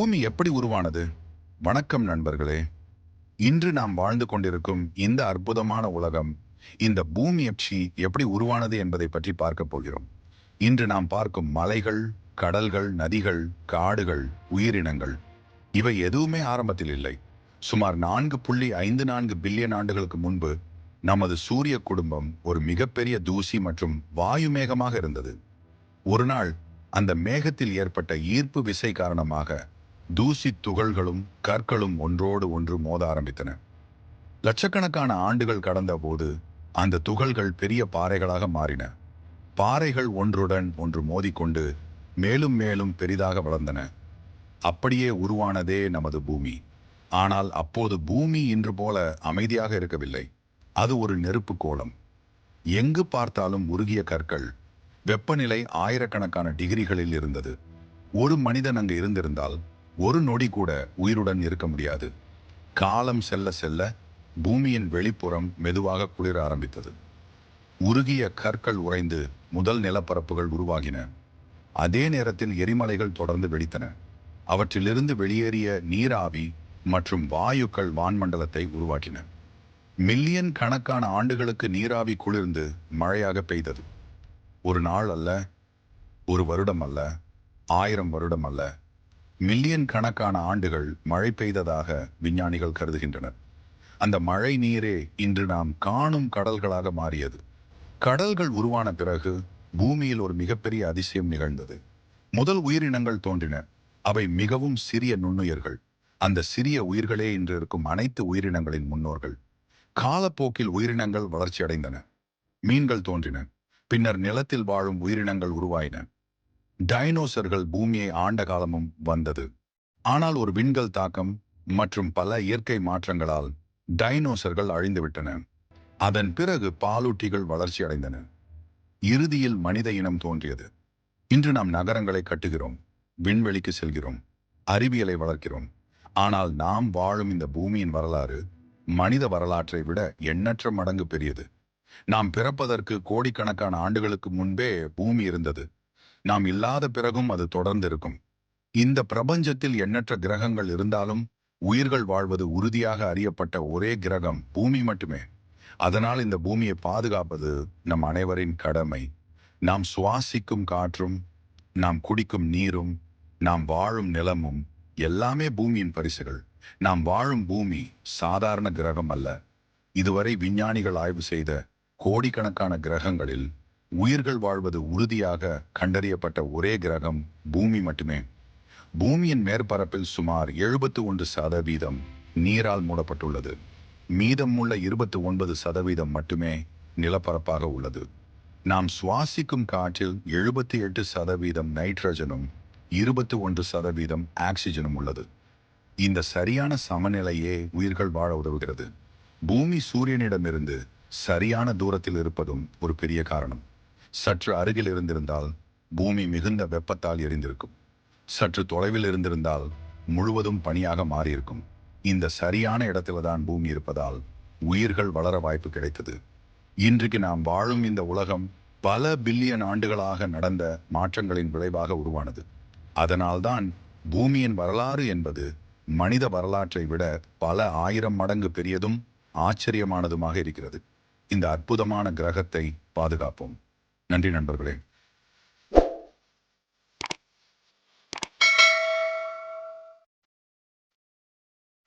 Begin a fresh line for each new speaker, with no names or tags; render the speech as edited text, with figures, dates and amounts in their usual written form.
பூமி எப்படி உருவானது? வணக்கம் நண்பர்களே. இன்று நாம் வாழ்ந்து கொண்டிருக்கும் இந்த அற்புதமான உலகம், இந்த பூமி எப்படி உருவானது என்பதை பற்றி பார்க்க போகிறோம். இன்று நாம் பார்க்கும் மலைகள், கடல்கள், நதிகள், காடுகள், உயிரினங்கள் இவை எதுவுமே ஆரம்பத்தில் இல்லை. சுமார் 4.54 பில்லியன் ஆண்டுகளுக்கு முன்பு நமது சூரிய குடும்பம் ஒரு மிகப்பெரிய தூசி மற்றும் வாயு மேகமாக இருந்தது. ஒரு நாள் அந்த மேகத்தில் ஏற்பட்ட ஈர்ப்பு விசை காரணமாக தூசி துகள்களும் கற்களும் ஒன்றோடு ஒன்று மோத ஆரம்பித்தன. லட்சக்கணக்கான ஆண்டுகள் கடந்த போது அந்த துகள்கள் பெரிய பாறைகளாக மாறின. பாறைகள் ஒன்றுடன் ஒன்று மோதிக்கொண்டு மேலும் மேலும் பெரிதாக வளர்ந்தன. அப்படியே உருவானதே நமது பூமி. ஆனால் அப்போது பூமி இன்று போல அமைதியாக இருக்கவில்லை. அது ஒரு நெருப்பு கோலம். எங்கு பார்த்தாலும் உருகிய கற்கள். வெப்பநிலை ஆயிரக்கணக்கான டிகிரிகளில் இருந்தது. ஒரு மனிதன் அங்கு இருந்திருந்தால் ஒரு நொடி கூட உயிருடன் இருக்க முடியாது. காலம் செல்ல செல்ல பூமியின் வெளிப்புறம் மெதுவாக குளிர ஆரம்பித்தது. உருகிய கற்கள் உறைந்து முதல் நிலப்பரப்புகள் உருவாகின. அதே நேரத்தில் எரிமலைகள் தொடர்ந்து வெடித்தன. அவற்றிலிருந்து வெளியேறிய நீராவி மற்றும் வாயுக்கள் வான்மண்டலத்தை உருவாக்கின. மில்லியன் கணக்கான ஆண்டுகளுக்கு நீராவி குளிர்ந்து மழையாக பெய்தது. ஒரு நாள் அல்ல, ஒரு வருடம் அல்ல, 1000 வருடம் அல்ல, மில்லியன் கணக்கான ஆண்டுகள் மழை பெய்ததாக விஞ்ஞானிகள் கருதுகின்றனர். அந்த மழை நீரே இன்று நாம் காணும் கடல்களாக மாறியது. கடல்கள் உருவான பிறகு பூமியில் ஒரு மிகப்பெரிய அதிசயம் நிகழ்ந்தது. முதல் உயிரினங்கள் தோன்றின. அவை மிகவும் சிறிய நுண்ணுயிர்கள். அந்த சிறிய உயிர்களே இன்று இருக்கும் அனைத்து உயிரினங்களின் முன்னோர்கள். காலப்போக்கில் உயிரினங்கள் வளர்ச்சியடைந்தன. மீன்கள் தோன்றின. பின்னர் நிலத்தில் வாழும் உயிரினங்கள் உருவாயின. டைனோசர்கள் பூமியை ஆண்ட காலமும் வந்தது. ஆனால் ஒரு விண்கல் தாக்கம் மற்றும் பல இயற்கை மாற்றங்களால் டைனோசர்கள் அழிந்துவிட்டன. அதன் பிறகு பாலூட்டிகள் வளர்ச்சி அடைந்தன. இறுதியில் மனித இனம் தோன்றியது. இன்று நாம் நகரங்களை கட்டுகிறோம், விண்வெளிக்கு செல்கிறோம், அறிவியலை வளர்க்கிறோம். ஆனால் நாம் வாழும் இந்த பூமியின் வரலாறு மனித வரலாற்றை விட எண்ணற்ற மடங்கு பெரியது. நாம் பிறப்பதற்கு கோடிக்கணக்கான ஆண்டுகளுக்கு முன்பே பூமி இருந்தது. நாம் இல்லாத பிறகும் அது தொடர்ந்து இருக்கும். இந்த பிரபஞ்சத்தில் எண்ணற்ற கிரகங்கள் இருந்தாலும் உயிர்கள் வாழ்வது உறுதியாக அறியப்பட்ட ஒரே கிரகம் பூமி மட்டுமே. அதனால் இந்த பூமியை பாதுகாப்பது நம் அனைவரின் கடமை. நாம் சுவாசிக்கும் காற்றும், நாம் குடிக்கும் நீரும், நாம் வாழும் நிலமும் எல்லாமே பூமியின் பரிசுகள். நாம் வாழும் பூமி சாதாரண கிரகம் அல்ல. இதுவரை விஞ்ஞானிகள் ஆய்வு செய்த கோடிக்கணக்கான கிரகங்களில் உயிர்கள் வாழ்வது உறுதியாக கண்டறியப்பட்ட ஒரே கிரகம் பூமி மட்டுமே. பூமியின் மேற்பரப்பில் சுமார் 71% நீரால் மூடப்பட்டுள்ளது. மீதமுள்ள 29% மட்டுமே நிலப்பரப்பாக உள்ளது. நாம் சுவாசிக்கும் காற்றில் 78% நைட்ரஜனும் 21% ஆக்சிஜனும் உள்ளது. இந்த சரியான சமநிலையே உயிர்கள் வாழ உதவுகிறது. பூமி சூரியனிடமிருந்து சரியான தூரத்தில் இருப்பதும் ஒரு பெரிய காரணம். சற்று அருகில் இருந்திருந்தால் பூமி மிகுந்த வெப்பத்தால் எரிந்திருக்கும். சற்று தொலைவில் இருந்திருந்தால் முழுவதும் பனியாக மாறியிருக்கும். இந்த சரியான இடத்தில்தான் பூமி இருப்பதால் உயிர்கள் வளர வாய்ப்பு கிடைத்தது. இன்றைக்கு நாம் வாழும் இந்த உலகம் பல பில்லியன் ஆண்டுகளாக நடந்த மாற்றங்களின் விளைவாக உருவானது. அதனால்தான் பூமியின் வரலாறு என்பது மனித வரலாற்றை விட பல 1000 மடங்கு பெரியதும் ஆச்சரியமானதுமாக இருக்கிறது. இந்த அற்புதமான கிரகத்தை பாதுகாப்போம். நன்றி நண்பர்களே.